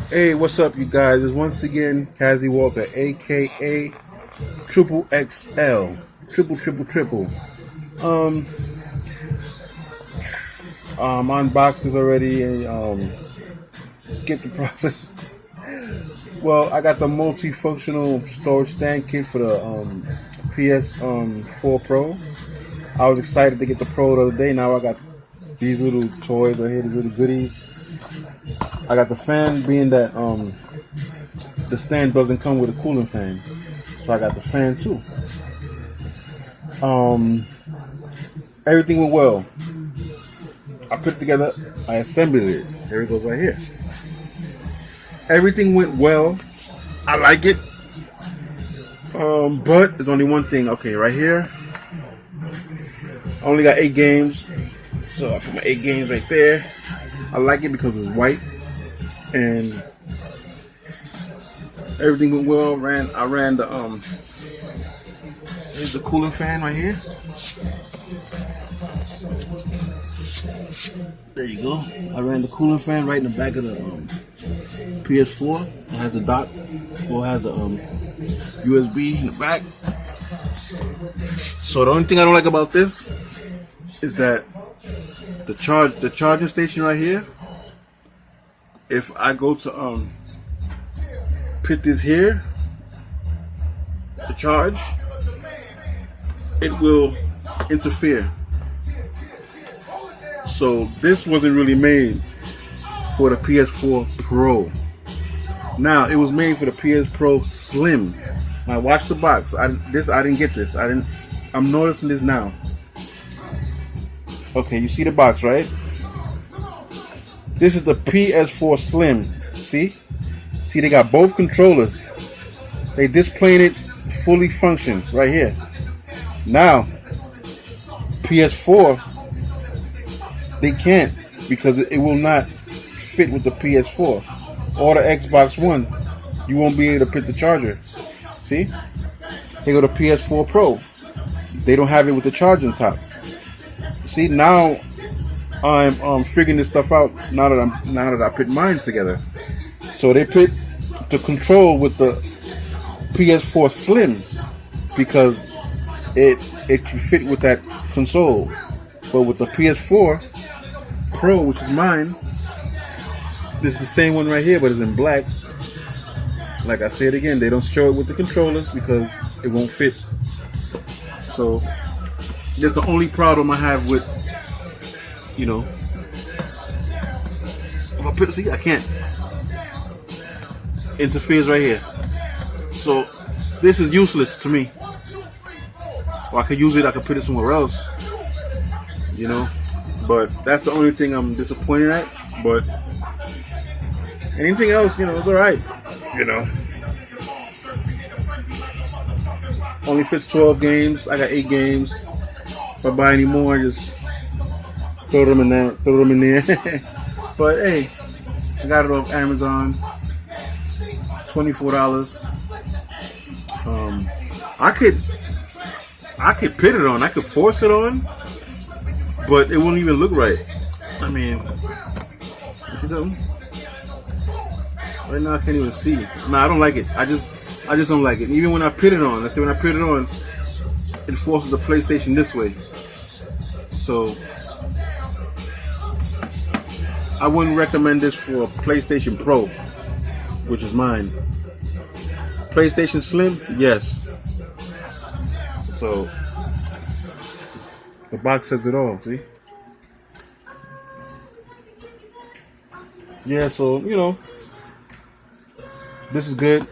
Hey, what's up, you guys? It's once again Kazi Walker, aka Triple XL, triple. Um, unboxes already, and skip the process. Well, I got the multifunctional storage stand kit for the PS4 Pro. I was excited to get the Pro the other day. Now I got these little toys right here, these little goodies. I got the fan, being that the stand doesn't come with a cooling fan, so I got the fan too. Everything went well. I put it together, I assembled it. Here it goes right here. Everything went well. I like it. But there's only one thing. Okay, right here, I only got 8 games, so I put my 8 games right there. I like it because it's white. And everything went well. I ran the here's the cooling fan right here. There you go. I ran the cooling fan right in the back of the PS4. It has the dock, or has the USB in the back. So the only thing I don't like about this is that the charging station right here. If I go to put this here to charge, it will interfere. So this wasn't really made for the PS4 Pro. Now it was made for the PS Pro Slim. Now watch the box. I didn't get this. I'm noticing this now. Okay, you see the box, right? This is the PS4 Slim. See, they got both controllers. They displaying it fully function right here. Now, PS4, they can't, because it will not fit with the PS4 or the Xbox One. You won't be able to put the charger. See, they go to PS4 Pro. They don't have it with the charging top. See, now I'm figuring this stuff out now that I put mine together. So they put the control with the PS4 Slim because it can fit with that console. But with the PS4 Pro, which is mine, this is the same one right here, but it's in black. Like I said again, they don't show it with the controllers because it won't fit. So that's the only problem I have with, if I put it, see, I can't. Interferes right here. So this is useless to me. Or I could use it, I could put it somewhere else. But that's the only thing I'm disappointed at. But anything else, it's alright. Only fits 12 games. I got 8 games. If I buy any more, just throw them in there. But hey, I got it off Amazon, $24. I could put it on. I could force it on, but it won't even look right. I mean, you see something? Right now I can't even see. Nah, I don't like it. I just don't like it. Even when I put it on, let's say when I put it on, it forces the PlayStation this way. So I wouldn't recommend this for a PlayStation Pro, which is mine. PlayStation Slim, yes. So the box says it all, see? Yeah, so, this is good.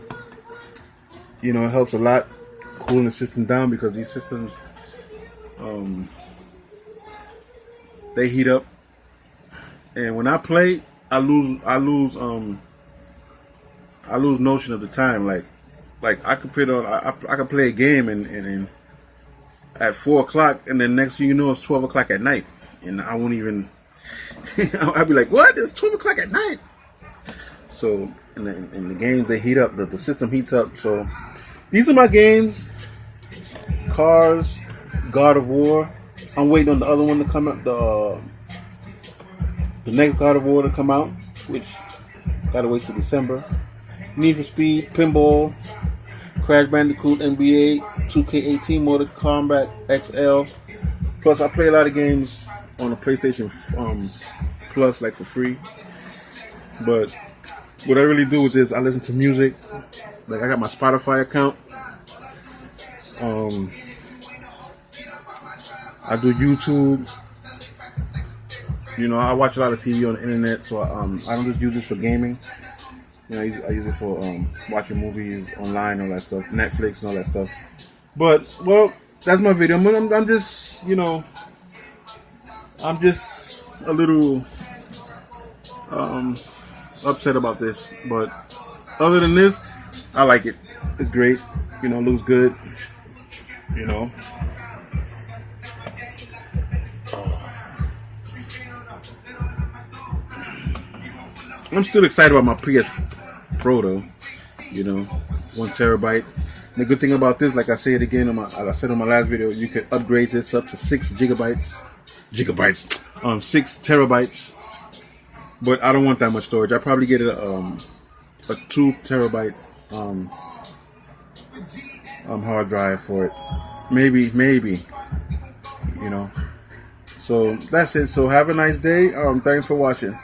It helps a lot cooling the system down, because these systems, they heat up. And when I play, I lose notion of the time. Like I could put on, I could play a game and at 4 o'clock, and then next thing you know, it's 12 o'clock at night, and I won't even. I'd be like, "What? It's 12 o'clock at night." So in the games, they heat up. The system heats up. So these are my games: Cars, God of War. I'm waiting on the other one to come out. The next God of War to come out, which Gotta wait till December. Need for Speed, Pinball, Crash Bandicoot, NBA, 2K18, Mortal Kombat XL. Plus, I play a lot of games on the PlayStation Plus, like for free. But what I really do is this: I listen to music. Like I got my Spotify account. I do YouTube. You know, I watch a lot of TV on the internet, so I don't just use this for gaming. You know, I use it for watching movies online, all that stuff, Netflix and all that stuff. But well, that's my video. I'm just, you know, I'm just a little upset about this. But other than this, I like it. It's great. You know, looks good. You know. I'm still excited about my PS4 Pro though. You know, 1 terabyte. The good thing about this, like I said again, I said in my last video, you can upgrade this up to 6 terabytes. But I don't want that much storage. I probably get a 2 terabyte hard drive for it. Maybe. You know. So that's it. So have a nice day. Thanks for watching.